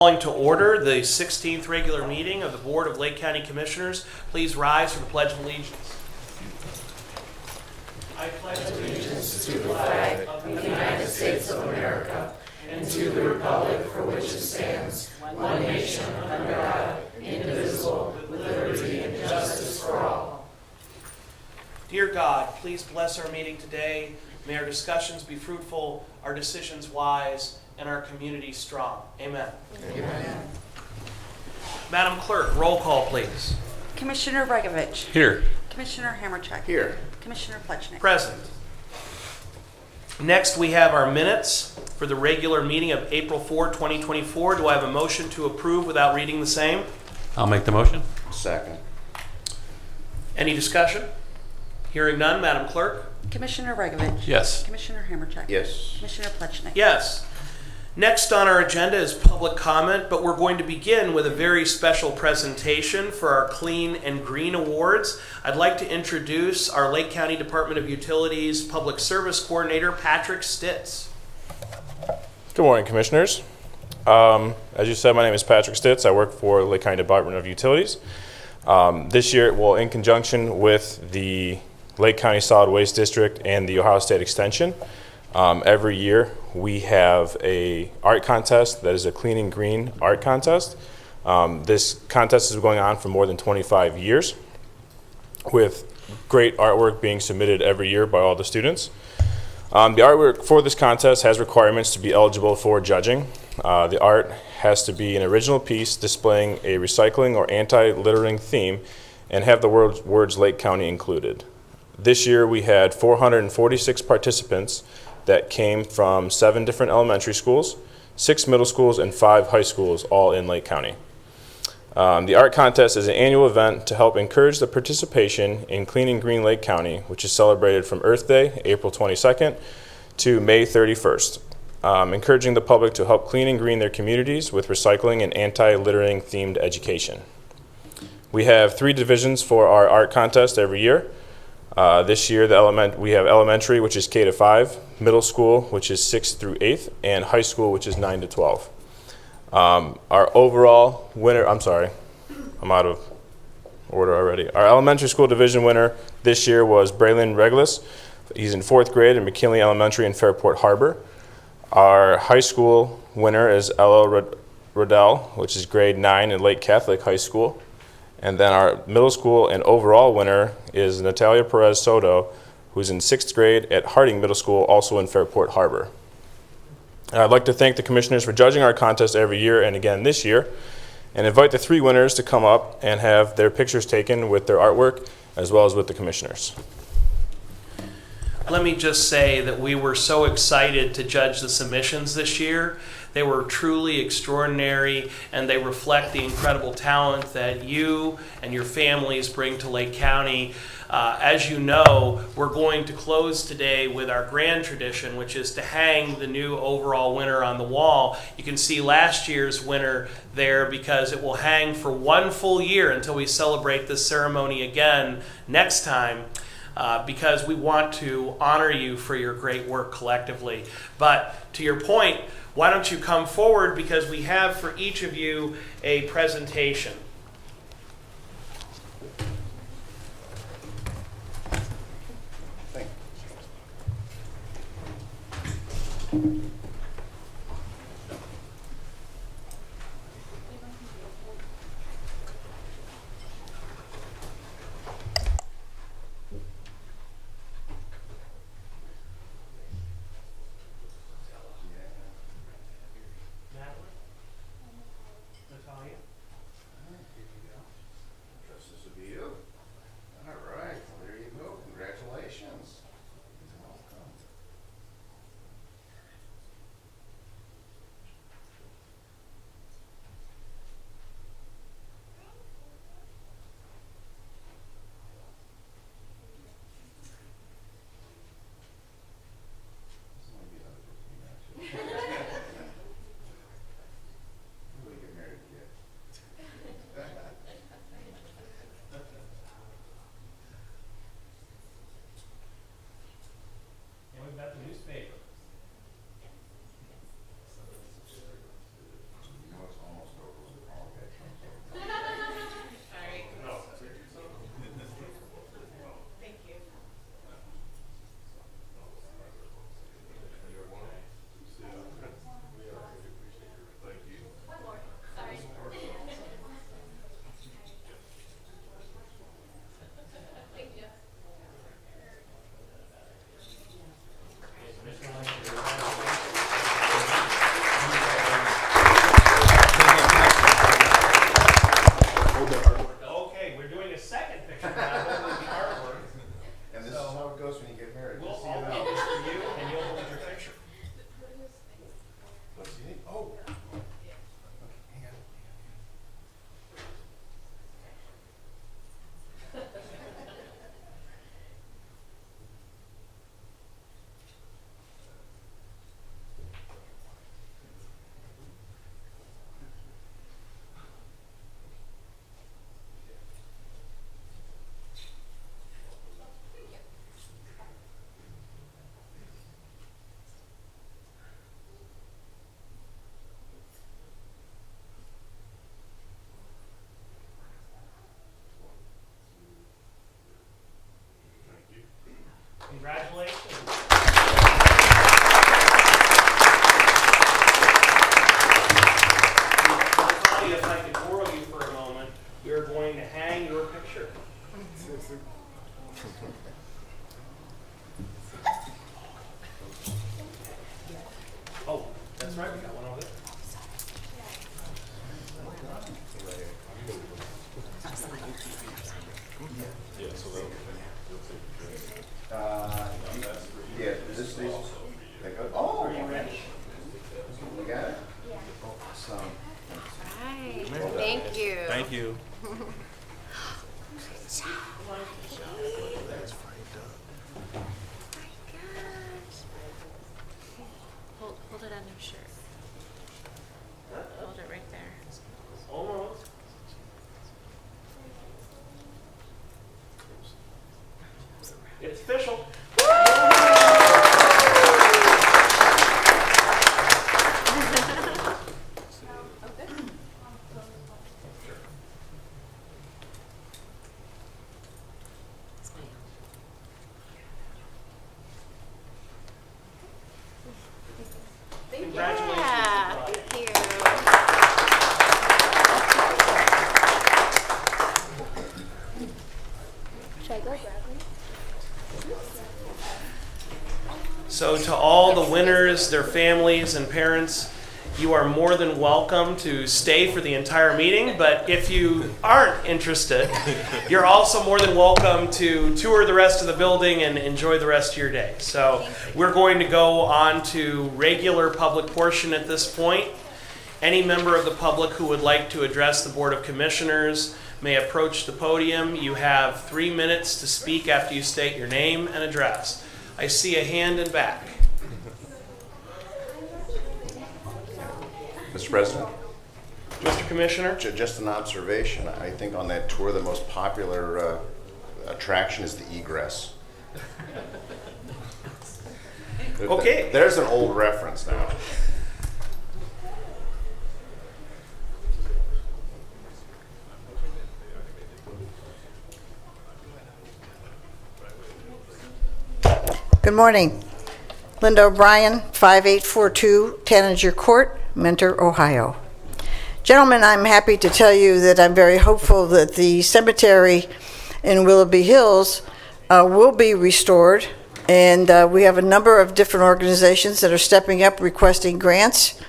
Calling to order the 16th regular meeting of the Board of Lake County Commissioners. Please rise for the Pledge of Allegiance. I pledge allegiance to the flag of the United States of America and to the republic for which it stands, one nation under God, indivisible, with liberty and justice for all. Dear God, please bless our meeting today. May our discussions be fruitful, our decisions wise, and our community strong. Amen. Amen. Madam Clerk, roll call, please. Commissioner Bregovich. Here. Commissioner Hammercheck. Here. Commissioner Plechnik. Present. Next, we have our minutes for the regular meeting of April 4, 2024. Do I have a motion to approve without reading the same? I'll make the motion. Second. Any discussion? Hearing none, Madam Clerk? Commissioner Bregovich. Yes. Commissioner Hammercheck. Yes. Commissioner Plechnik. Yes. Next on our agenda is public comment, but we're going to begin with a very special presentation for our Clean and Green Awards. I'd like to introduce our Lake County Department of Utilities Public Service Coordinator, Patrick Stitz. Good morning, Commissioners. As you said, my name is Patrick Stitz. I work for the Lake County Department of Utilities. This year, well, in conjunction with the Lake County Solid Waste District and the Ohio State Extension, every year we have a art contest that is a Clean and Green art contest. This contest is going on for more than 25 years with great artwork being submitted every year by all the students. The artwork for this contest has requirements to be eligible for judging. The art has to be an original piece displaying a recycling or anti-littering theme and have the words Lake County included. This year we had 446 participants that came from 7 different elementary schools, 6 middle schools, and 5 high schools, all in Lake County. The art contest is an annual event to help encourage the participation in Clean and Green Lake County, which is celebrated from Earth Day, April 22nd, to May 31st, encouraging the public to help clean and green their communities with recycling and anti-littering themed education. We have 3 divisions for our art contest every year. This year, we have elementary, which is K to 5, middle school, which is 6th through 8th, and high school, which is 9 to 12. Our overall winner, I'm out of order already. Our elementary school division winner this year was Braylon Reglis. He's in 4th grade at McKinley Elementary in Fairport Harbor. Our high school winner is Ella Rodell, which is grade 9 at Lake Catholic High School. And then our middle school and overall winner is Natalia Perez Soto, who's in 6th grade at Harding Middle School, also in Fairport Harbor. I'd like to thank the commissioners for judging our contest every year and again this year, and invite the 3 winners to come up and have their pictures taken with their artwork as well as with the commissioners. Let me just say that we were so excited to judge the submissions this year. They were truly extraordinary, and they reflect the incredible talent that you and your families bring to Lake County. As you know, we're going to close today with our grand tradition, which is to hang the new overall winner on the wall. You can see last year's winner there because it will hang for 1 full year until we celebrate this ceremony again next time. Because we want to honor you for your great work collectively. But to your point, why don't you come forward, because we have for each of you a presentation. Thank you. Natalia? Thank you. Thank you. Hold it on your shirt. Hold it right there. Almost. It's official. Congratulations. Yeah. Thank you. Should I go grab them? So to all the winners, their families and parents, you are more than welcome to stay for the entire meeting, but if you aren't interested, you're also more than welcome to tour the rest of the building and enjoy the rest of your day. So we're going to go on to regular public portion at this point. Any member of the public who would like to address the Board of Commissioners may approach the podium. You have 3 minutes to speak after you state your name and address. I see a hand in back. Mr. President, Mr. Commissioner? just an observation. I think on that tour, the most popular attraction is the egress. Okay. There's an old reference now. Good morning. Linda O'Brien, 5842 Tanager Court, Mentor, Ohio. Gentlemen, I'm happy to tell you that I'm very hopeful that the cemetery in Willoughby Hills will be restored. And we have a number of different organizations that are stepping up requesting grants.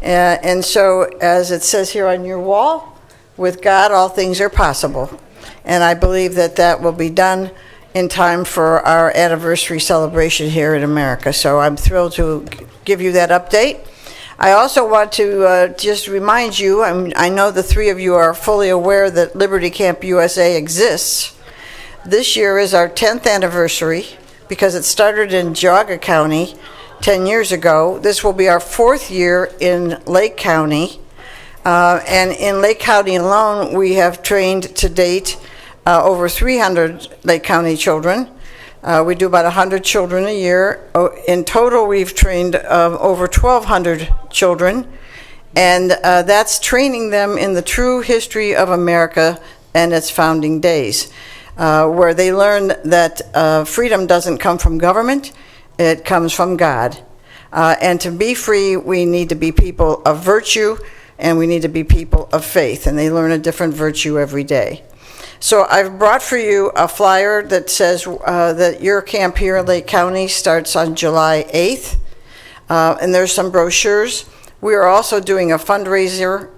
And so, as it says here on your wall, with God, all things are possible. And I believe that that will be done in time for our anniversary celebration here in America. So I'm thrilled to give you that update. I also want to just remind you, I know the three of you are fully aware that Liberty Camp USA exists. This year is our 10th anniversary because it started in Geauga County 10 years ago. This will be our 4th year in Lake County. And in Lake County alone, we have trained to date over 300 Lake County children. We do about 100 children a year. In total, we've trained over 1,200 children, and that's training them in the true history of America and its founding days, where they learn that freedom doesn't come from government, it comes from God. And to be free, we need to be people of virtue, and we need to be people of faith, and they learn a different virtue every day. So I've brought for you a flyer that says that your camp here in Lake County starts on July 8th, and there's some brochures. We are also doing a fundraiser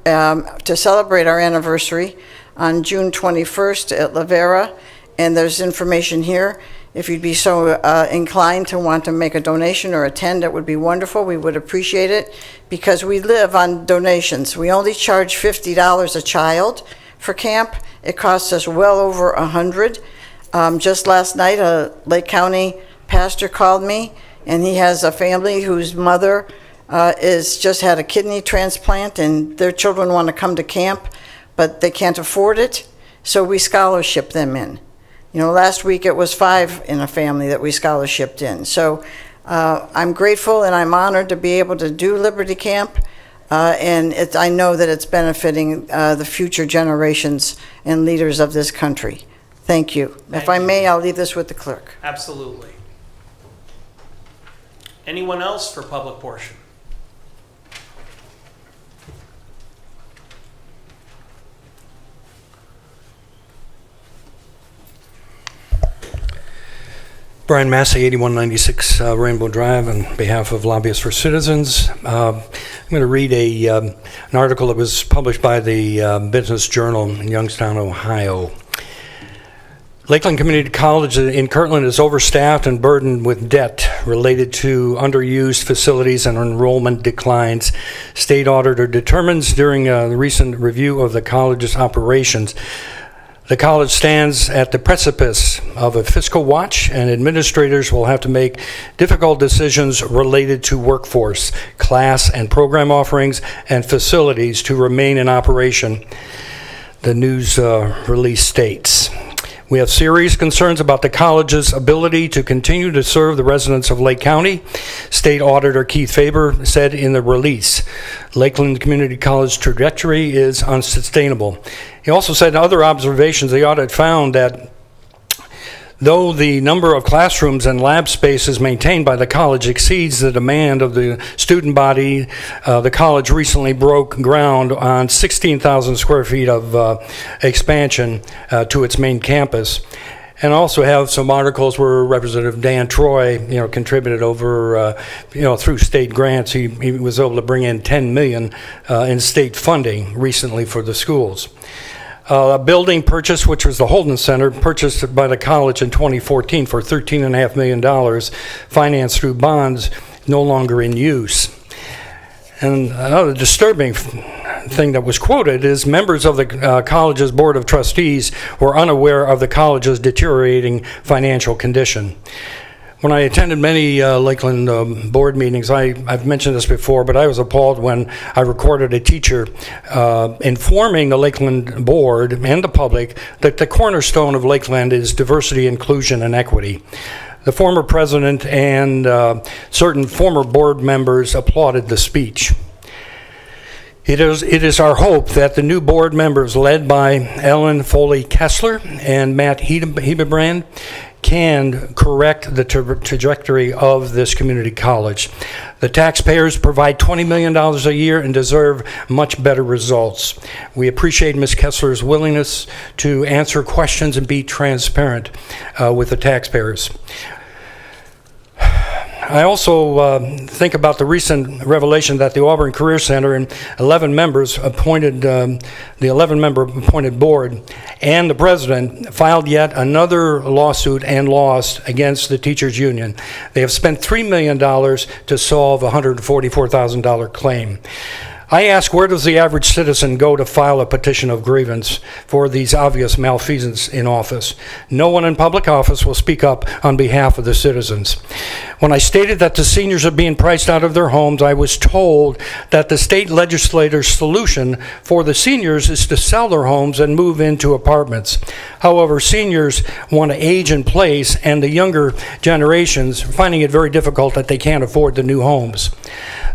to celebrate our anniversary on June 21st at La Vera, and there's information here. If you'd be so inclined to want to make a donation or attend, it would be wonderful. We would appreciate it because we live on donations. We only charge $50 a child for camp. It costs us well over $100. Just last night, a Lake County pastor called me, and he has a family whose mother is just had a kidney transplant, and their children want to come to camp, but they can't afford it, so we scholarship them in. You know, last week it was 5 in a family that we scholarshiped in. So I'm grateful and I'm honored to be able to do Liberty Camp. And I know that it's benefiting the future generations and leaders of this country. Thank you. If I may, I'll leave this with the clerk. Absolutely. Anyone else for public portion? Brian Massey, 8196 Rainbow Drive, on behalf of Lobbyists for Citizens. I'm going to read an article that was published by the Business Journal in Youngstown, Ohio. Lakeland Community College in Kirtland is overstaffed and burdened with debt related to underused facilities and enrollment declines. State auditor determines during the recent review of the college's operations, the college stands at the precipice of a fiscal watch, and administrators will have to make difficult decisions related to workforce, class and program offerings, and facilities to remain in operation, the news release states. We have serious concerns about the college's ability to continue to serve the residents of Lake County. State Auditor Keith Faber said in the release, Lakeland Community College trajectory is unsustainable. He also said in other observations, the audit found that though the number of classrooms and lab spaces maintained by the college exceeds the demand of the student body, the college recently broke ground on 16,000 square feet of expansion to its main campus. And also have some articles where Representative Dan Troy, contributed over, through state grants. He was able to bring in $10 million in state funding recently for the schools. A building purchase, which was the Holden Center, purchased by the college in 2014 for $13.5 million, financed through bonds, no longer in use. And another disturbing thing that was quoted is members of the college's Board of Trustees were unaware of the college's deteriorating financial condition. When I attended many Lakeland board meetings, I've mentioned this before, but I was appalled when I recorded a teacher informing the Lakeland board and the public that the cornerstone of Lakeland is diversity, inclusion, and equity. The former president and certain former board members applauded the speech. It is our hope that the new board members, led by Ellen Foley Kessler and Matt Hebebrand, can correct the trajectory of this community college. The taxpayers provide $20 million a year and deserve much better results. We appreciate Ms. Kessler's willingness to answer questions and be transparent with the taxpayers. I also think about the recent revelation that the Auburn Career Center and 11 members appointed, the 11-member appointed board and the president filed yet another lawsuit and lost against the teachers union. They have spent $3 million to solve a $144,000 claim. I ask, where does the average citizen go to file a petition of grievance for these obvious malfeasance in office? No one in public office will speak up on behalf of the citizens. When I stated that the seniors are being priced out of their homes, I was told that the state legislator's solution for the seniors is to sell their homes and move into apartments. However, seniors want to age in place, and the younger generations are finding it very difficult that they can't afford the new homes.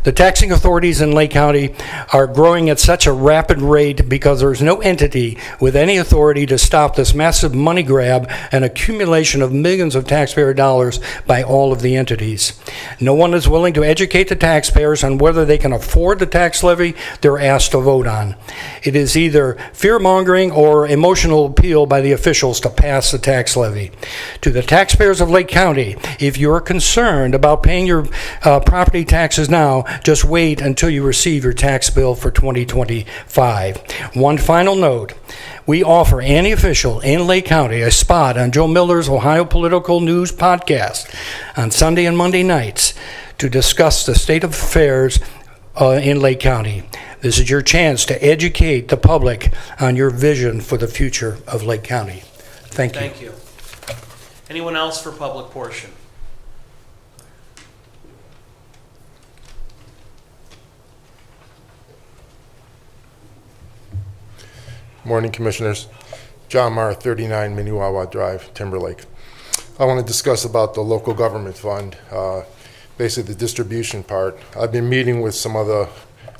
The taxing authorities in Lake County are growing at such a rapid rate because there's no entity with any authority to stop this massive money grab and accumulation of millions of taxpayer dollars by all of the entities. No one is willing to educate the taxpayers on whether they can afford the tax levy they're asked to vote on. It is either fear-mongering or emotional appeal by the officials to pass the tax levy. To the taxpayers of Lake County, if you're concerned about paying your property taxes now, just wait until you receive your tax bill for 2025. One final note. We offer any official in Lake County a spot on Joe Miller's Ohio Political News podcast on Sunday and Monday nights to discuss the state of affairs in Lake County. This is your chance to educate the public on your vision for the future of Lake County. Thank you. Thank you. Anyone else for public portion? Morning, Commissioners. John Marr, 39 Minnewawa Drive, Timberlake. I want to discuss about the local government fund, basically the distribution part. I've been meeting with some other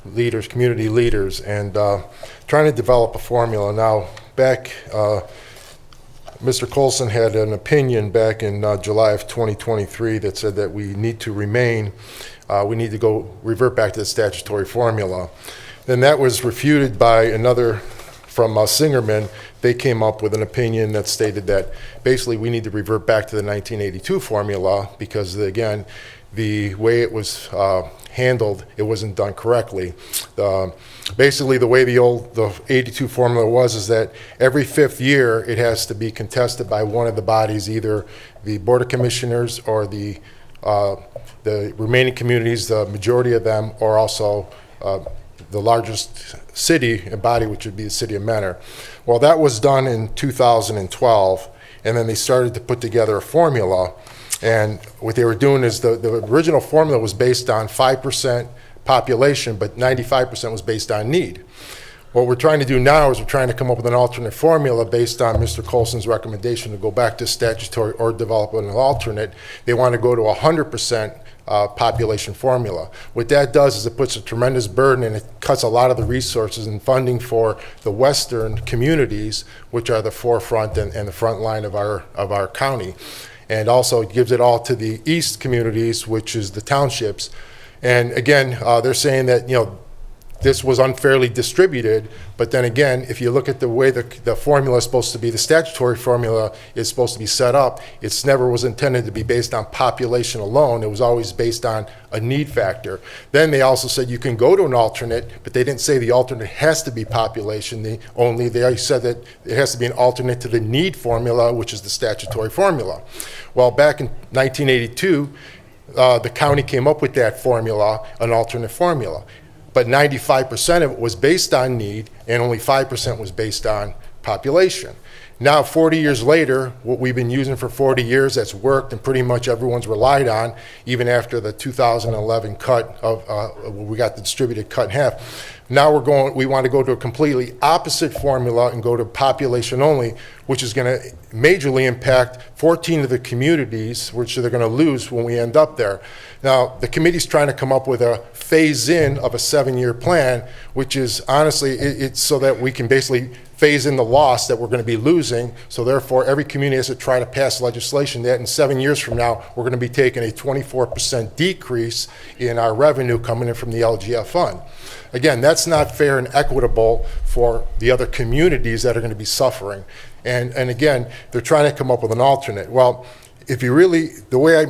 leaders, community leaders, and trying to develop a formula. Now, back, Mr. Colson had an opinion back in July of 2023 that said that we need to we need to revert back to the statutory formula. Then that was refuted by another from Singerman. They came up with an opinion that stated that basically we need to revert back to the 1982 formula because, again, the way it was handled, it wasn't done correctly. Basically, the way the 82 formula was is that every 5th year it has to be contested by one of the bodies, either the Board of Commissioners or the remaining communities, the majority of them, or also the largest city and body, which would be the city of Mentor. Well, that was done in 2012, and then they started to put together a formula. And what they were doing is the original formula was based on 5% population, but 95% was based on need. What we're trying to do now is we're trying to come up with an alternate formula based on Mr. Colson's recommendation to go back to statutory or develop an alternate. They want to go to 100% population formula. What that does is it puts a tremendous burden and it cuts a lot of the resources and funding for the western communities, which are the forefront and the front line of our county. And also it gives it all to the east communities, which is the townships. And again, they're saying that, this was unfairly distributed, but then again, if you look at the way the formula is supposed to be, the statutory formula is supposed to be set up, it never was intended to be based on population alone. It was always based on a need factor. Then they also said you can go to an alternate, but they didn't say the alternate has to be population only. They said that it has to be an alternate to the need formula, which is the statutory formula. Well, back in 1982, the county came up with that formula, an alternate formula. But 95% of it was based on need, and only 5% was based on population. Now, 40 years later, what we've been using for 40 years that's worked and pretty much everyone's relied on, even after the 2011 cut of, we got the distributed cut in half. Now we want to go to a completely opposite formula and go to population only, which is going to majorly impact 14 of the communities, which they're going to lose when we end up there. Now, the committee's trying to come up with a phase-in of a 7-year plan, which is honestly, it's so that we can basically phase in the loss that we're going to be losing. So therefore, every community has to try to pass legislation that in 7 years from now, we're going to be taking a 24% decrease in our revenue coming in from the LGF fund. Again, that's not fair and equitable for the other communities that are going to be suffering. And again, they're trying to come up with an alternate. Well, if you really,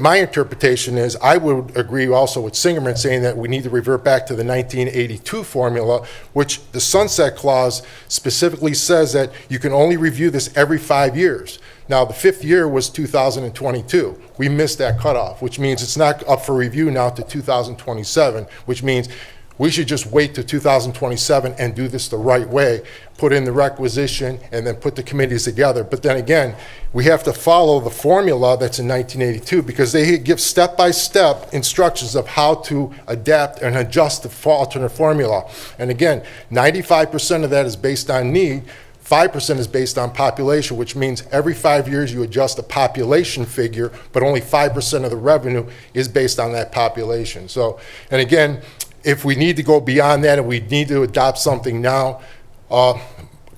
my interpretation is, I would agree also with Singerman saying that we need to revert back to the 1982 formula, which the sunset clause specifically says that you can only review this every 5 years. Now, the 5th year was 2022. We missed that cutoff, which means it's not up for review now to 2027, which means we should just wait to 2027 and do this the right way, put in the requisition, and then put the committees together. But then again, we have to follow the formula that's in 1982 because they give step-by-step instructions of how to adapt and adjust the alternate formula. And again, 95% of that is based on need. 5% is based on population, which means every 5 years you adjust the population figure, but only 5% of the revenue is based on that population. So, and again, if we need to go beyond that and we need to adopt something now,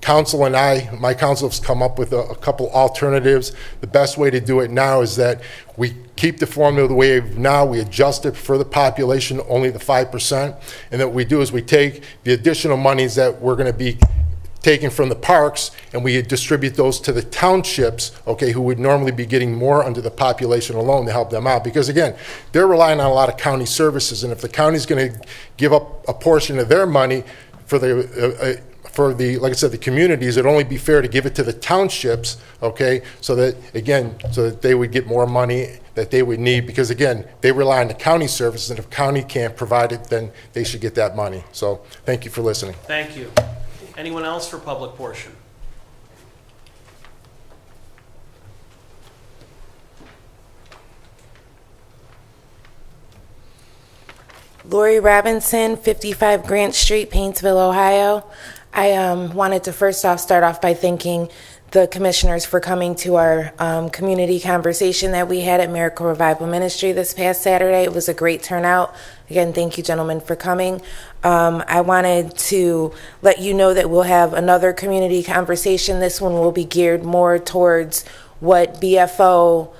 council and my council has come up with a couple alternatives. The best way to do it now is that we keep the formula the way now, we adjust it for the population, only the 5%, and then what we do is we take the additional monies that we're going to be taken from the parks and we distribute those to the townships, okay, who would normally be getting more under the population alone to help them out. Because again, they're relying on a lot of county services, and if the county's going to give up a portion of their money for the like I said, the communities, it'd only be fair to give it to the townships, okay, so that again, so that they would get more money that they would need, because again, they rely on the county services, and if county can't provide it, then they should get that money. So thank you for listening. Thank you. Anyone else for public portion? Lori Robinson, 55 Grant Street, Paintsville, Ohio. I wanted to first off start off by thanking the commissioners for coming to our community conversation that we had at Miracle Revival Ministry this past Saturday. It was a great turnout. Again, thank you, gentlemen, for coming. I wanted to let you know that we'll have another community conversation. This one will be geared more towards what BFO,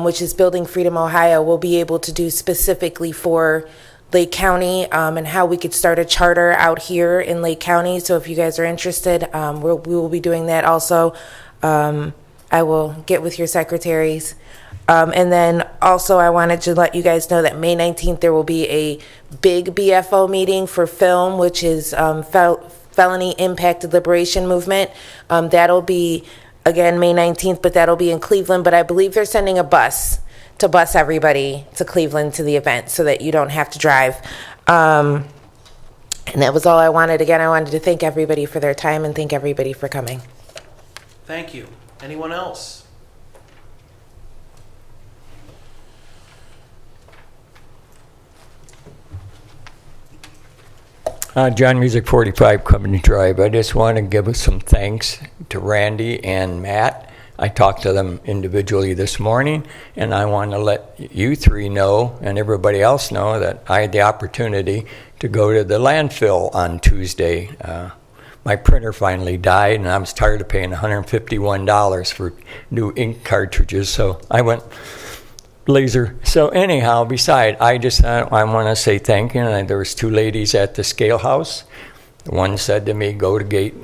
which is Building Freedom Ohio, will be able to do specifically for Lake County, and how we could start a charter out here in Lake County. So if you guys are interested, we will be doing that also. I will get with your secretaries. And then also I wanted to let you guys know that May 19th there will be a big BFO meeting for film, which is Felony Impacted Liberation Movement. That'll be, again, May 19th, but that'll be in Cleveland. But I believe they're sending a bus to bus everybody to Cleveland to the event so that you don't have to drive. And that was all I wanted. Again, I wanted to thank everybody for their time and thank everybody for coming. Thank you. Anyone else? John Music 45 Coventry Drive. I just want to give some thanks to Randy and Matt. I talked to them individually this morning, and I want to let you three know and everybody else know that I had the opportunity to go to the landfill on Tuesday. My printer finally died, and I was tired of paying $151 for new ink cartridges, so I went laser. So anyhow, I want to say thank you. And there was two ladies at the scale house. One said to me, go to gate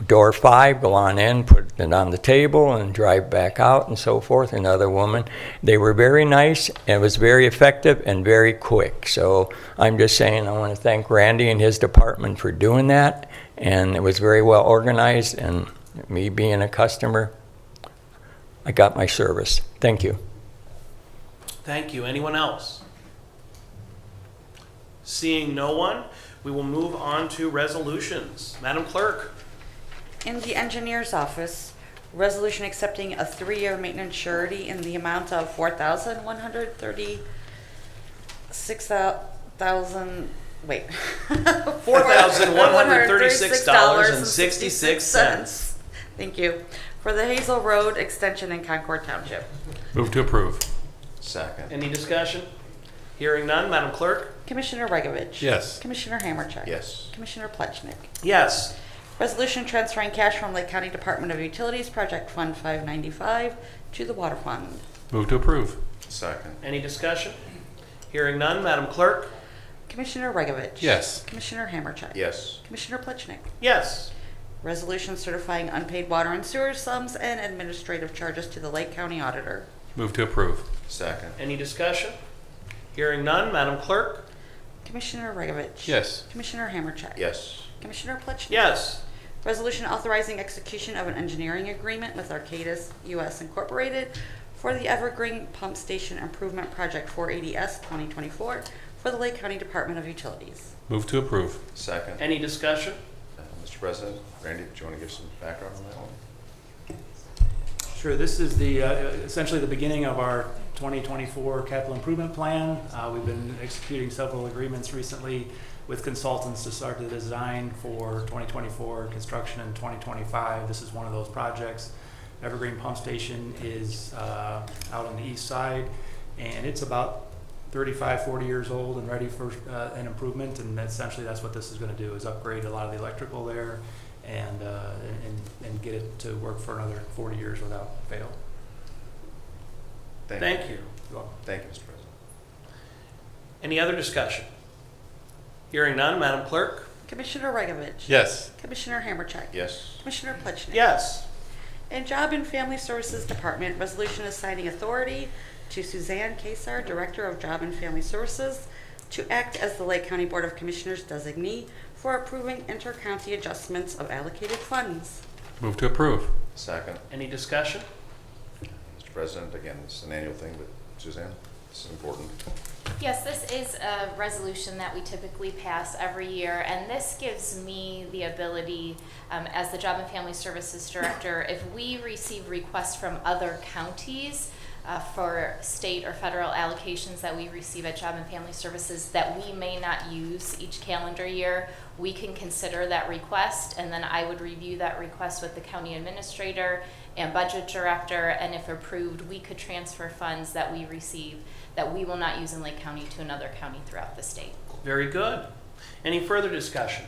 door 5, go on in, put it on the table and drive back out and so forth. Another woman. They were very nice, and it was very effective and very quick. So I'm just saying I want to thank Randy and his department for doing that, and it was very well organized, and me being a customer, I got my service. Thank you. Thank you. Anyone else? Seeing no one, we will move on to resolutions. Madam Clerk. In the engineer's office, resolution accepting a 3-year maintenance surety in the amount of $4,136.66. Thank you. For the Hazel Road extension in Concord Township. Move to approve. Second. Any discussion? Hearing none, Madam Clerk. Commissioner Regovich. Yes. Commissioner Hammercheck. Yes. Commissioner Plechnik. Yes. Resolution transferring cash from Lake County Department of Utilities Project Fund 595 to the Water Fund. Move to approve. Second. Any discussion? Hearing none, Madam Clerk. Commissioner Regovich. Yes. Commissioner Hammercheck. Yes. Commissioner Plechnik. Yes. Resolution certifying unpaid water and sewer sums and administrative charges to the Lake County Auditor. Move to approve. Second. Any discussion? Hearing none, Madam Clerk. Commissioner Regovich. Yes. Commissioner Hammercheck. Yes. Commissioner Plechnik. Yes. Resolution authorizing execution of an engineering agreement with Arcadis US Incorporated for the Evergreen Pump Station Improvement Project 480S 2024 for the Lake County Department of Utilities. Move to approve. Second. Any discussion? Mr. President, Randy, do you want to give some background on that one? Sure. This is the essentially the beginning of our 2024 capital improvement plan. We've been executing several agreements recently with consultants to start the design for 2024 construction in 2025. This is one of those projects. Evergreen Pump Station is out on the east side, and it's about 35-40 years old and ready for an improvement, and essentially that's what this is going to do, is upgrade a lot of the electrical there and get it to work for another 40 years without fail. Thank you. You're welcome. Thank you, Mr. President. Any other discussion? Hearing none, Madam Clerk. Commissioner Regovich. Yes. Commissioner Hammercheck. Yes. Commissioner Plechnik. Yes. In Job and Family Services Department, resolution assigning authority to Suzanne Kasar, Director of Job and Family Services, to act as the Lake County Board of Commissioners designee for approving inter-county adjustments of allocated funds. Move to approve. Second. Any discussion? Mr. President, again, this is an annual thing, but Suzanne, this is important. Yes, this is a resolution that we typically pass every year, and this gives me the ability, as the Job and Family Services Director, if we receive requests from other counties for state or federal allocations that we receive at Job and Family Services that we may not use each calendar year, we can consider that request, and then I would review that request with the county administrator and budget director, and if approved, we could transfer funds that we receive that we will not use in Lake County to another county throughout the state. Very good. Any further discussion?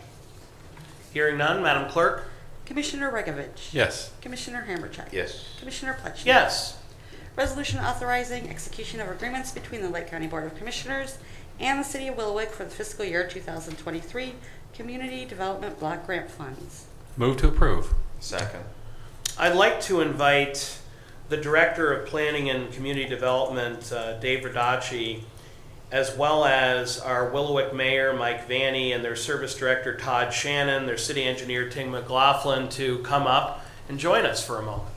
Hearing none, Madam Clerk. Commissioner Regovich. Yes. Commissioner Hammercheck. Yes. Commissioner Plechnik. Yes. Resolution authorizing execution of agreements between the Lake County Board of Commissioners and the City of Willowick for the fiscal year 2023 Community Development Block Grant Funds. Move to approve. Second. I'd like to invite the Director of Planning and Community Development, Dave Radacci, as well as our Willowick Mayor, Mike Vanny, and their Service Director, Todd Shannon, their City Engineer, Ting McLaughlin, to come up and join us for a moment.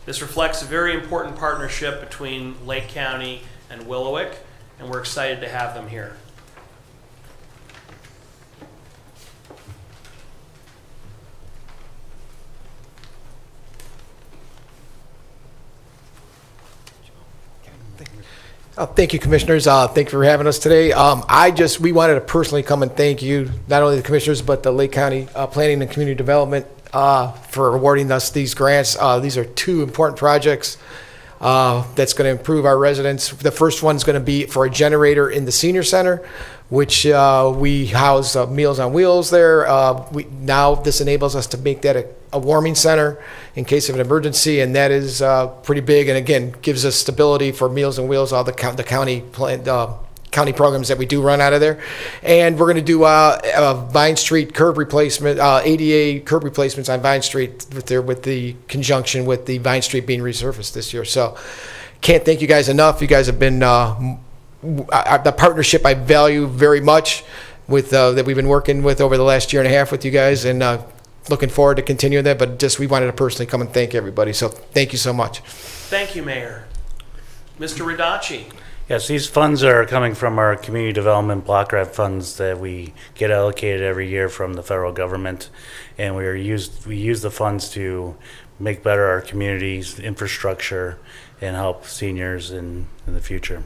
This reflects a very important partnership between Lake County and Willowick, and we're excited to have them here. Thank you, Commissioners. Thank you for having us today. We wanted to personally come and thank you, not only the Commissioners, but the Lake County Planning and Community Development for awarding us these grants. These are two important projects that's going to improve our residents. The first one is going to be for a generator in the senior center, which we house Meals on Wheels there. Now this enables us to make that a warming center in case of an emergency, and that is pretty big, and again gives us stability for Meals on Wheels, all the county programs that we do run out of there. And we're going to do a Vine Street curb replacement, ADA curb replacements on Vine Street with the conjunction with the Vine Street being resurfaced this year. So can't thank you guys enough. You guys have been the partnership I value very much with that we've been working with over the last year and a half with you guys, and looking forward to continuing that. But just we wanted to personally come and thank everybody. So thank you so much. Thank you, Mayor. Mr. Radacci. Yes, these funds are coming from our community development block grant funds that we get allocated every year from the federal government, and we use the funds to make better our community's infrastructure and help seniors in the future.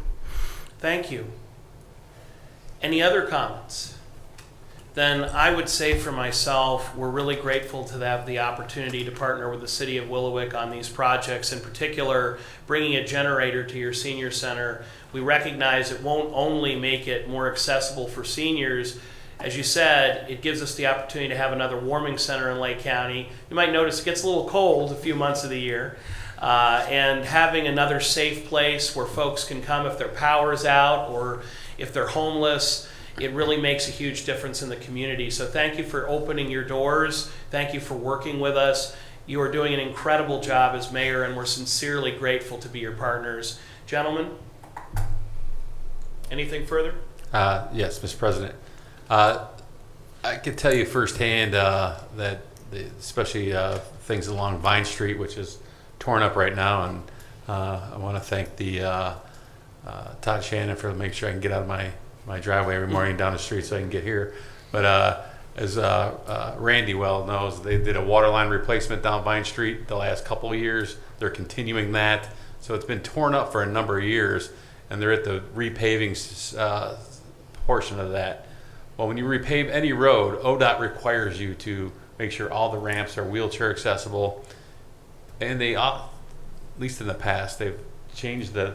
Thank you. Any other comments? Then I would say for myself, we're really grateful to have the opportunity to partner with the City of Willowick on these projects, in particular bringing a generator to your senior center. We recognize it won't only make it more accessible for seniors. As you said, it gives us the opportunity to have another warming center in Lake County. You might notice it gets a little cold a few months of the year. And having another safe place where folks can come if their power's out or if they're homeless, it really makes a huge difference in the community. So thank you for opening your doors. Thank you for working with us. You are doing an incredible job as mayor, and we're sincerely grateful to be your partners. Gentlemen, anything further? Yes, Mr. President. I can tell you firsthand that especially things along Vine Street, which is torn up right now, and I want to thank the Todd Shannon for making sure I can get out of my driveway every morning down the street so I can get here. But as Randy well knows, they did a water line replacement down Vine Street the last couple of years. They're continuing that. So it's been torn up for a number of years, and they're at the repaving portion of that. Well, when you repave any road, ODOT requires you to make sure all the ramps are wheelchair accessible. And they, at least in the past, they've changed the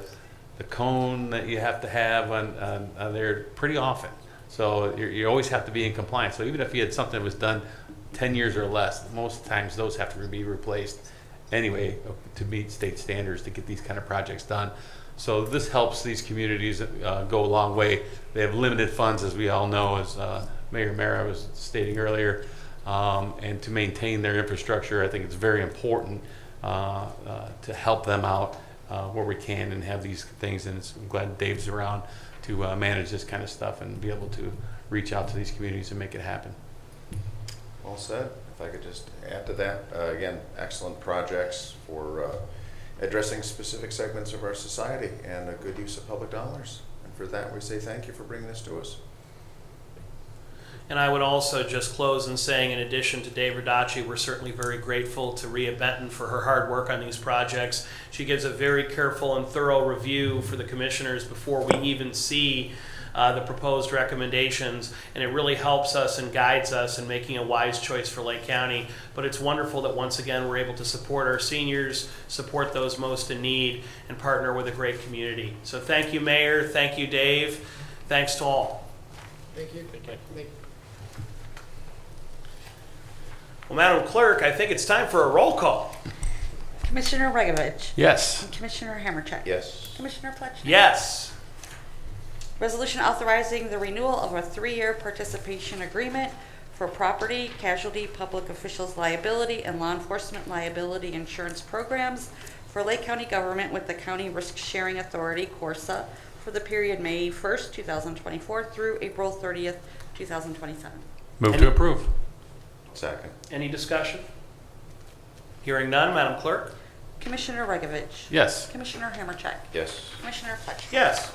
cone that you have to have on there pretty often. So you always have to be in compliance. So even if you had something that was done 10 years or less, most times those have to be replaced anyway to meet state standards to get these kind of projects done. So this helps these communities go a long way. They have limited funds, as we all know, as Mayor Mara was stating earlier, and to maintain their infrastructure, I think it's very important to help them out where we can and have these things. And I'm glad Dave's around to manage this kind of stuff and be able to reach out to these communities and make it happen. Well said. If I could just add to that, again, excellent projects for addressing specific segments of our society and a good use of public dollars. And for that, we say thank you for bringing this to us. And I would also just close in saying, in addition to Dave Radacci, we're certainly very grateful to Rhea Benton for her hard work on these projects. She gives a very careful and thorough review for the commissioners before we even see the proposed recommendations, and it really helps us and guides us in making a wise choice for Lake County. But it's wonderful that once again we're able to support our seniors, support those most in need, and partner with a great community. So thank you, Mayor. Thank you, Dave. Thanks to all. Thank you. Thank you. Well, Madam Clerk, I think it's time for a roll call. Commissioner Regovich. Yes. And Commissioner Hammercheck. Yes. Commissioner Pletch. Yes. Resolution authorizing the renewal of a 3-year participation agreement for property, casualty, public officials liability, and law enforcement liability insurance programs for Lake County government with the County Risk Sharing Authority, CORSA, for the period May 1st, 2024 through April 30th, 2027. Move to approve. Second. Any discussion? Hearing none, Madam Clerk? Commissioner Regovich? Yes. Commissioner Hammercheck? Yes. Commissioner Fletcher? Yes.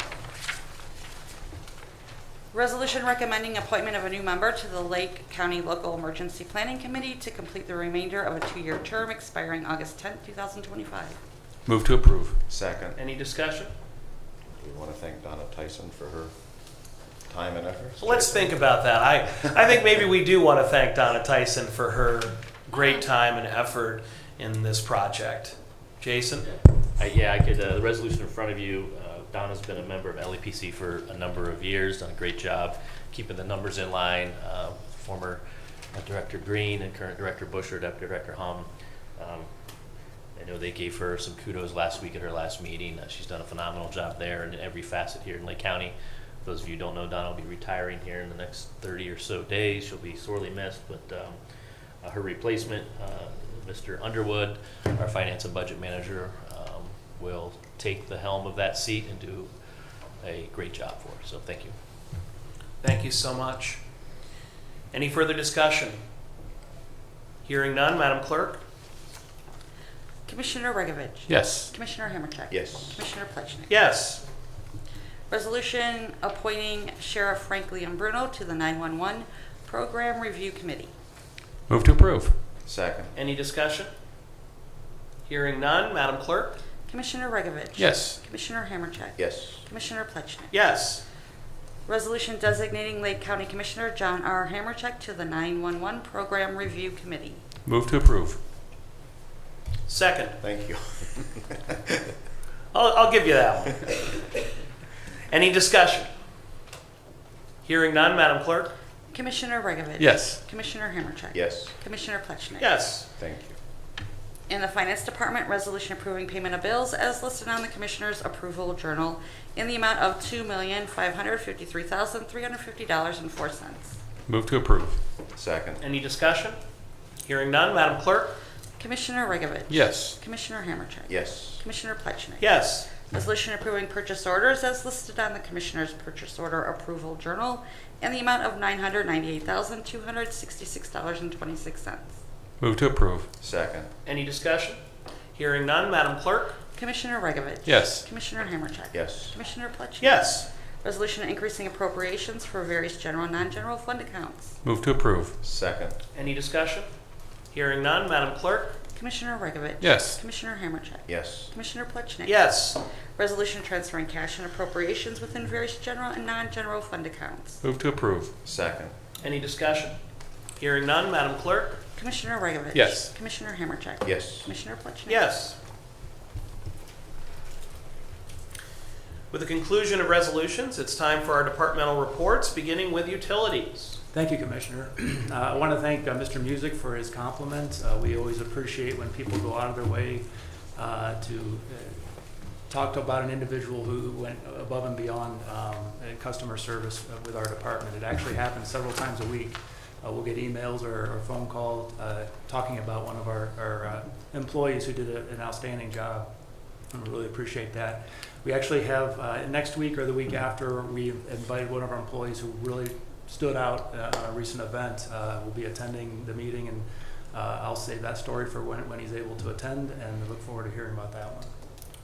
Resolution recommending appointment of a new member to the Lake County Local Emergency Planning Committee to complete the remainder of a 2-year term expiring August 10th, 2025. Move to approve. Second. Any discussion? We want to thank Donna Tyson for her time and effort. So let's think about that. I think maybe we do want to thank Donna Tyson for her great time and effort in this project. Jason? Yeah, I could. The resolution in front of you, Donna's been a member of LEPC for a number of years, done a great job keeping the numbers in line. Former Director Green and current Director Busher, Deputy Director Hum. I know they gave her some kudos last week at her last meeting. She's done a phenomenal job there in every facet here in Lake County. For those of you who don't know, Donna will be retiring here in the next 30 or so days. She'll be sorely missed, but her replacement, Mr. Underwood, our Finance and Budget Manager, will take the helm of that seat and do a great job for her. So thank you. Thank you so much. Any further discussion? Hearing none, Madam Clerk? Commissioner Regovich? Yes. Commissioner Hammercheck? Yes. Commissioner Plechnik? Yes. Resolution appointing Sheriff Frank Liam Bruno to the 911 Program Review Committee. Move to approve. Second. Any discussion? Hearing none, Madam Clerk? Commissioner Regovich? Yes. Commissioner Hammercheck? Yes. Commissioner Plechnik? Yes. Resolution designating Lake County Commissioner John R. Hammercheck to the 911 Program Review Committee. Move to approve. Second. Thank you. I'll give you that one. Any discussion? Hearing none, Madam Clerk? Commissioner Regovich? Yes. Commissioner Hammercheck? Yes. Commissioner Plechnik? Yes. Thank you. In the Finance Department, resolution approving payment of bills as listed on the Commissioner's Approval Journal in the amount of $2,553,350.04. Move to approve. Second. Any discussion? Hearing none, Madam Clerk? Commissioner Regovich? Yes. Commissioner Hammercheck? Yes. Commissioner Plechnik? Yes. Resolution approving purchase orders as listed on the Commissioner's Purchase Order Approval Journal in the amount of $998,266.26. Move to approve. Second. Any discussion? Hearing none, Madam Clerk? Commissioner Regovich? Yes. Commissioner Hammercheck? Yes. Commissioner Plechnik? Yes. Resolution increasing appropriations for various general and non-general fund accounts. Move to approve. Second. Any discussion? Hearing none, Madam Clerk? Commissioner Regovich? Yes. Commissioner Hammercheck? Yes. Commissioner Plechnik? Yes. Resolution transferring cash and appropriations within various general and non-general fund accounts. Move to approve. Second. Any discussion? Hearing none, Madam Clerk? Commissioner Regovich? Yes. Commissioner Hammercheck? Yes. Commissioner Plechnik? Yes. With the conclusion of resolutions, it's time for our departmental reports, beginning with utilities. Thank you, Commissioner. I want to thank Mr. Music for his compliment. We always appreciate when people go out of their way to talk about an individual who went above and beyond customer service with our department. It actually happens several times a week. We'll get emails or phone calls talking about one of our employees who did an outstanding job. And we really appreciate that. We actually have, next week or the week after, we invited one of our employees who really stood out on a recent event. Will be attending the meeting, and I'll save that story for when he's able to attend, and I look forward to hearing about that one.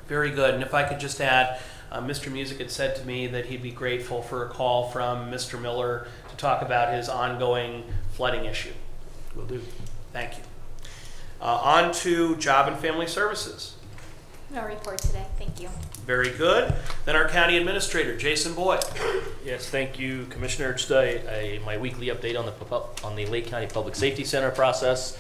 Very good. And if I could just add, Mr. Music had said to me that he'd be grateful for a call from Mr. Miller to talk about his ongoing flooding issue. Will do. Thank you. On to Job and Family Services. No report today. Thank you. Very good. Then our County Administrator, Jason Boyd. Yes, thank you, Commissioner. Just my weekly update on the Lake County Public Safety Center process.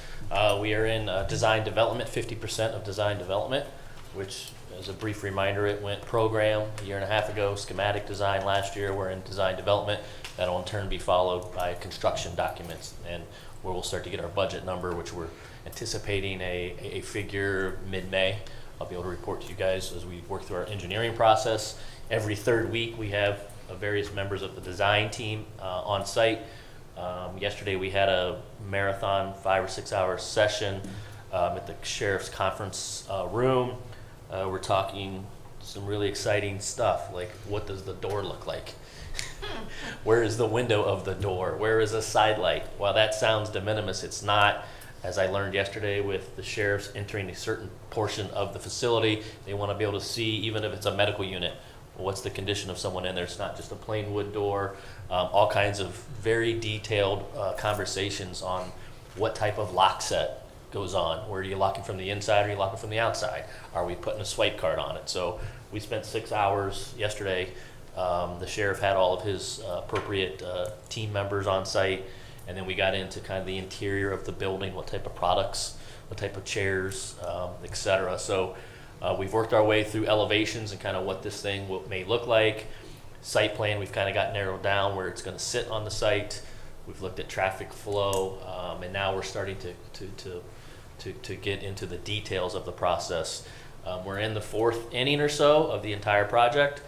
We are in design development, 50% of design development, which, as a brief reminder, it went program a year and a half ago, schematic design last year. We're in design development. That'll in turn be followed by construction documents, and where we'll start to get our budget number, which we're anticipating a figure mid-May. I'll be able to report to you guys as we work through our engineering process. Every third week we have various members of the design team on site Yesterday we had a marathon 5 or 6 hour session at the sheriff's conference room. We're talking some really exciting stuff, like what does the door look like? Where is the window of the door? Where is a side light? While that sounds de minimis, it's not. As I learned yesterday with the sheriffs entering a certain portion of the facility, they want to be able to see, even if it's a medical unit, what's the condition of someone in there. It's not just a plain wood door. All kinds of very detailed conversations on what type of lock set goes on. Where are you locking from the inside or are you locking from the outside? Are we putting a swipe card on it? So we spent 6 hours yesterday. The sheriff had all of his appropriate team members on site, and then we got into kind of the interior of the building, what type of products, what type of chairs, et cetera. So we've worked our way through elevations and kind of what this thing may look like. Site plan, we've kind of got narrowed down where it's going to sit on the site. We've looked at traffic flow, and now we're starting to get into the details of the process. We're in the 4th inning or so of the entire project,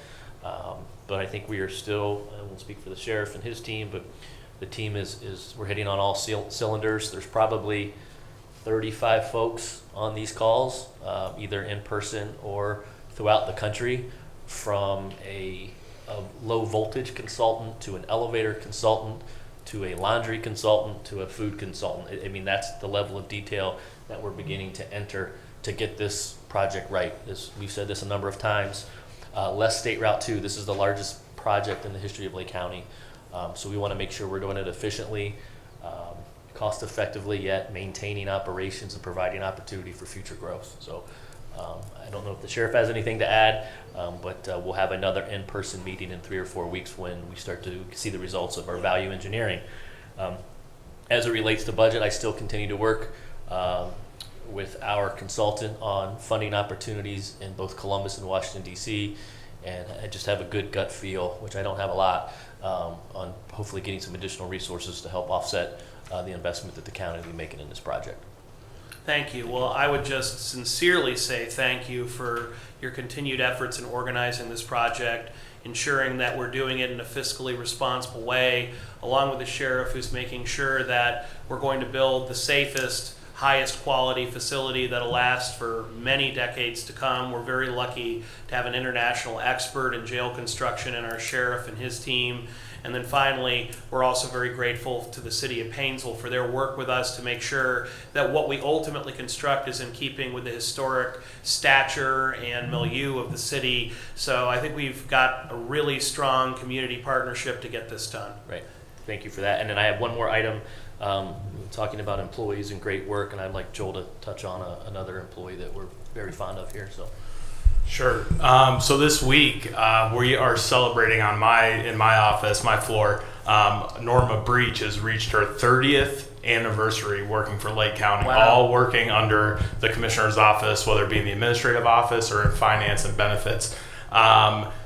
but I think we are still, I won't speak for the sheriff and his team, but the team is we're hitting on all cylinders. There's probably 35 folks on these calls, either in person or throughout the country, from a low voltage consultant to an elevator consultant to a laundry consultant to a food consultant. I mean, that's the level of detail that we're beginning to enter to get this project right. We've said this a number of times. Less State Route 2, this is the largest project in the history of Lake County. So we want to make sure we're doing it efficiently, cost effectively, yet maintaining operations and providing opportunity for future growth. So I don't know if the sheriff has anything to add, but we'll have another in-person meeting in 3 or 4 weeks when we start to see the results of our value engineering. As it relates to budget, I still continue to work with our consultant on funding opportunities in both Columbus and Washington, D.C., and I just have a good gut feel, which I don't have a lot, on hopefully getting some additional resources to help offset the investment that the county will be making in this project. Thank you. Well, I would just sincerely say thank you for your continued efforts in organizing this project, ensuring that we're doing it in a fiscally responsible way, along with the sheriff who's making sure that we're going to build the safest, highest quality facility that'll last for many decades to come. We're very lucky to have an international expert in jail construction in our sheriff and his team. And then finally, we're also very grateful to the city of Painesville for their work with us to make sure that what we ultimately construct is in keeping with the historic stature and milieu of the city. So I think we've got a really strong community partnership to get this done. Right. Thank you for that. And then I have one more item, talking about employees and great work, and I'd like Joel to touch on another employee that we're very fond of here. So. Sure. So this week we are celebrating in my office, my floor. Norma Breach has reached her 30th anniversary working for Lake County. Wow. All working under the commissioner's office, whether it be in the administrative office or in finance and benefits.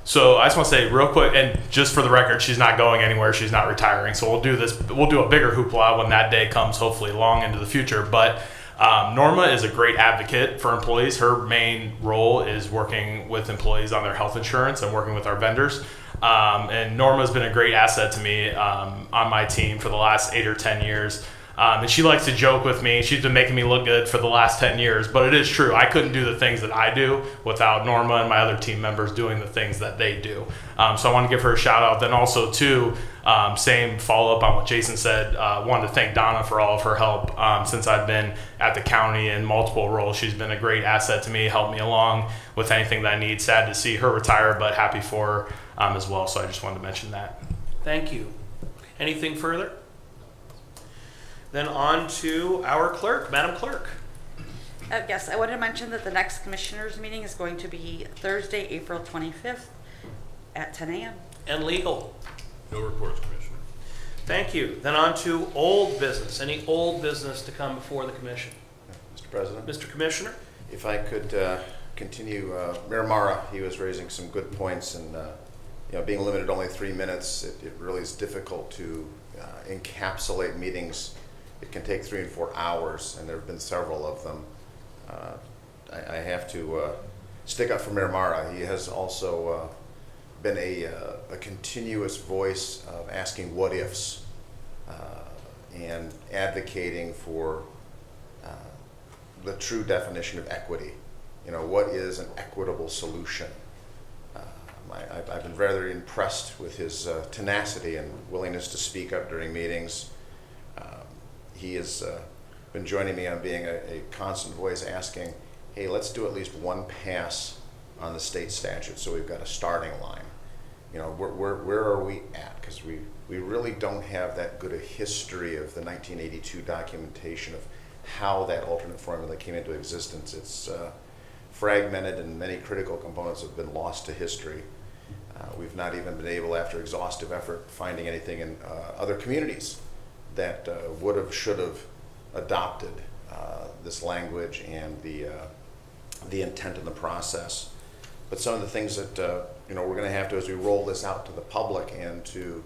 So I just want to say real quick, and just for the record, she's not going anywhere. She's not retiring. So we'll do a bigger hoopla when that day comes, hopefully long into the future. But Norma is a great advocate for employees. Her main role is working with employees on their health insurance and working with our vendors. And Norma's been a great asset to me on my team for the last 8 or 10 years. And she likes to joke with me. She's been making me look good for the last 10 years, but it is true. I couldn't do the things that I do without Norma and my other team members doing the things that they do. So I want to give her a shout out. Then also too, same follow up on what Jason said. Wanted to thank Donna for all of her help since I've been at the county in multiple roles. She's been a great asset to me, helped me along with anything that I need. Sad to see her retire, but happy for her as well. So I just wanted to mention that. Thank you. Anything further? Then on to our clerk, Madam Clerk. Yes, I wanted to mention that the next commissioners meeting is going to be Thursday, April 25th at 10 a.m. And legal. No reports, Commissioner. Thank you. Then on to old business. Any old business to come before the commission? Mr. President? Mr. Commissioner? If I could continue, Mayor Mara, he was raising some good points, and being limited to only 3 minutes, it really is difficult to encapsulate meetings. It can take 3 and 4 hours, and there have been several of them. I have to stick up for Mayor Mara. He has also been a continuous voice of asking what ifs and advocating for the true definition of equity. You know, what is an equitable solution? I've been very impressed with his tenacity and willingness to speak up during meetings. He has been joining me on being a constant voice asking, hey, let's do at least one pass on the state statute so we've got a starting line. You know, where are we at? Because we really don't have that good a history of the 1982 documentation of how that alternate formula came into existence. It's fragmented, and many critical components have been lost to history. We've not even been able, after exhaustive effort, finding anything in other communities that would have, should have adopted this language and the intent in the process. But some of the things that you know, we're going to have to, as we roll this out to the public and to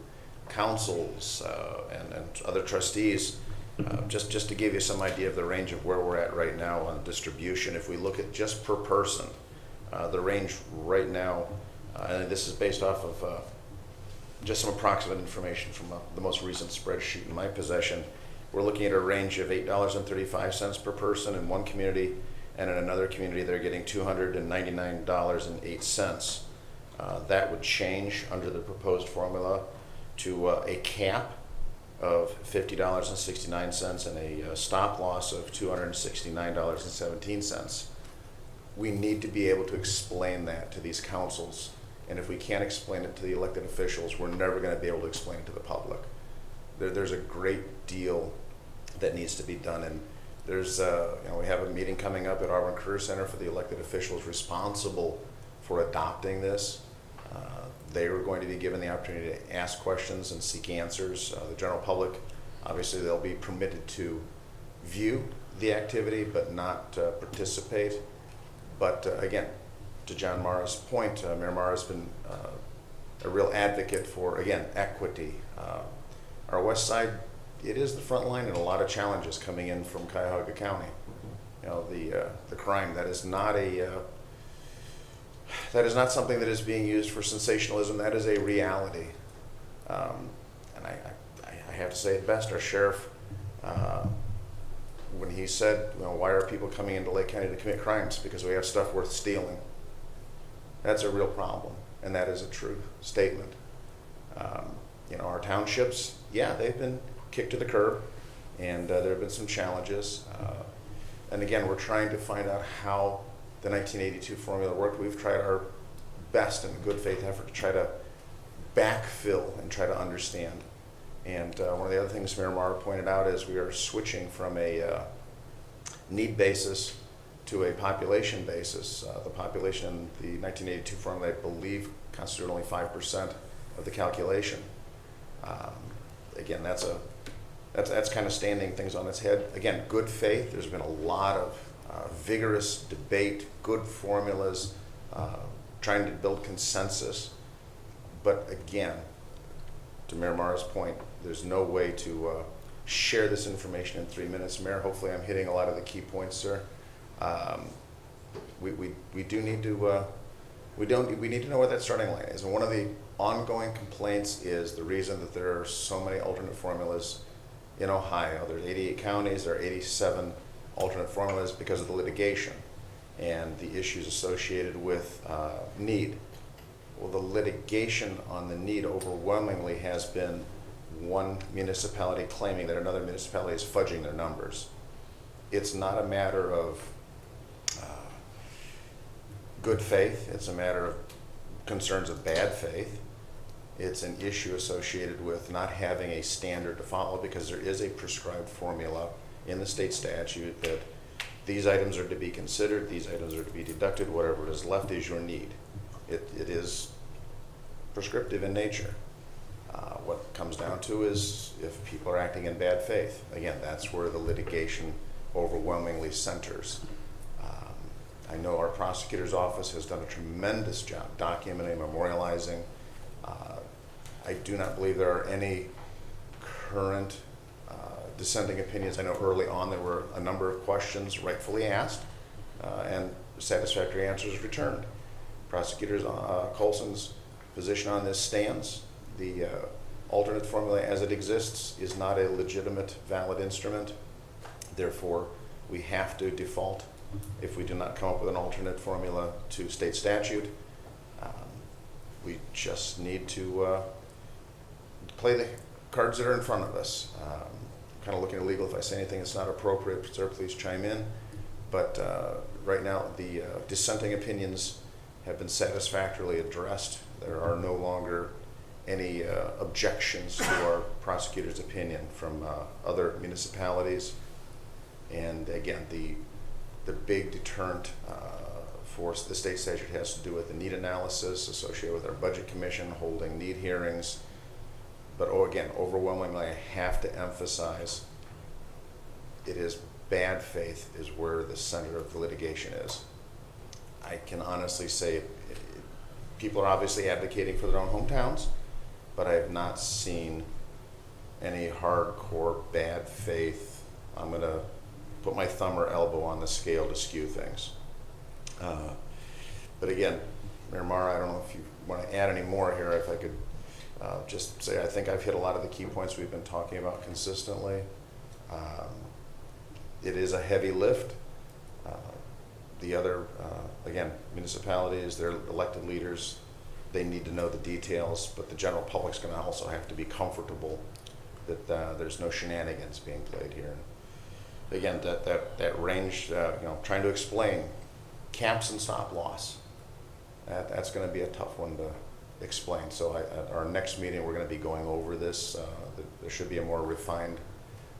councils and other trustees, just to give you some idea of the range of where we're at right now on distribution. If we look at just per person, the range right now, and this is based off of just some approximate information from the most recent spreadsheet in my possession, we're looking at a range of $8.35 per person in one community, and in another community they're getting $299.08. That would change under the proposed formula to a cap of $50.69 and a stop loss of $269.17. We need to be able to explain that to these councils, and if we can't explain it to the elected officials, we're never going to be able to explain it to the public. There's a great deal that needs to be done, and there's you know, we have a meeting coming up at Auburn Career Center for the elected officials responsible for adopting this. They are going to be given the opportunity to ask questions and seek answers. The general public, obviously, they'll be permitted to view the activity but not participate. But again, to John Mara's point, Mayor Mara has been a real advocate for, again, equity. Our west side, it is the front line in a lot of challenges coming in from Cuyahoga County. You know, the crime, that is not something that is being used for sensationalism. That is a reality. And I have to say it best, our sheriff, when he said, you know, why are people coming into Lake County to commit crimes? Because we have stuff worth stealing. That's a real problem, and that is a true statement. You know, our townships, yeah, they've been kicked to the curb, and there have been some challenges. And again, we're trying to find out how the 1982 formula worked. We've tried our best in a good faith effort to try to backfill and try to understand. And one of the other things Mayor Mara pointed out is we are switching from a need basis to a population basis. The population in the 1982 formula, I believe, constituted only 5% of the calculation. Again, that's kind of standing things on its head. Again, good faith. There's been a lot of vigorous debate, good formulas, trying to build consensus. But again, to Mayor Mara's point, there's no way to share this information in 3 minutes. Mayor, hopefully I'm hitting a lot of the key points, sir. We do need to we need to know what that starting line is. And one of the ongoing complaints is the reason that there are so many alternate formulas in Ohio. There's 88 counties, there are 87 alternate formulas because of the litigation and the issues associated with need. Well, the litigation on the need overwhelmingly has been one municipality claiming that another municipality is fudging their numbers. It's not a matter of good faith. It's a matter of concerns of bad faith. It's an issue associated with not having a standard to follow, because there is a prescribed formula in the state statute that these items are to be considered, these items are to be deducted, whatever is left is your need. It is prescriptive in nature. What comes down to is if people are acting in bad faith. Again, that's where the litigation overwhelmingly centers. I know our prosecutor's office has done a tremendous job documenting, memorializing. I do not believe there are any current dissenting opinions. I know early on there were a number of questions rightfully asked and satisfactory answers returned. Prosecutor Colson's position on this stands. The alternate formula as it exists is not a legitimate, valid instrument. Therefore, we have to default if we do not come up with an alternate formula to state statute. We just need to play the cards that are in front of us. Kind of looking at legal. If I say anything that's not appropriate, sir, please chime in. But right now, the dissenting opinions have been satisfactorily addressed. There are no longer any objections to our prosecutor's opinion from other municipalities. And again, the big deterrent force the state statute has to do with the need analysis associated with our budget commission holding need hearings. But again, overwhelmingly, I have to emphasize it is bad faith is where the center of the litigation is. I can honestly say people are obviously advocating for their own hometowns, but I have not seen any hardcore bad faith. I'm going to put my thumb or elbow on the scale to skew things. But again, Mayor Mara, I don't know if you want to add any more here. If I could just say I think I've hit a lot of the key points we've been talking about consistently. It is a heavy lift. The other, again, municipalities, their elected leaders, they need to know the details, but the general public's going to also have to be comfortable that there's no shenanigans being played here. Again, that range, trying to explain caps and stop loss, that's going to be a tough one to explain. So at our next meeting, we're going to be going over this. There should be a more refined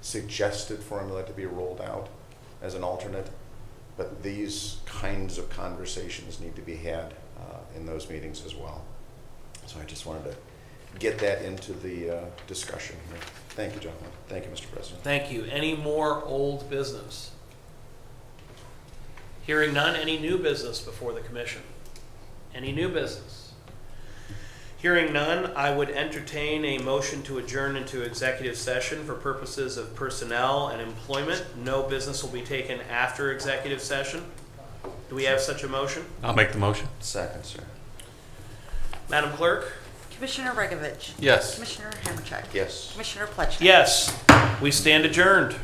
suggested formula to be rolled out as an alternate. But these kinds of conversations need to be had in those meetings as well. So I just wanted to get that into the discussion here. Thank you, gentlemen. Thank you, Mr. President. Thank you. Any more old business? Hearing none, any new business before the commission? Any new business? Hearing none, I would entertain a motion to adjourn into executive session for purposes of personnel and employment. No business will be taken after executive session. Do we have such a motion? I'll make the motion. Second, sir. Madam Clerk? Commissioner Regovich? Yes. Commissioner Hammercheck? Yes. Commissioner Pletchner? Yes. We stand adjourned.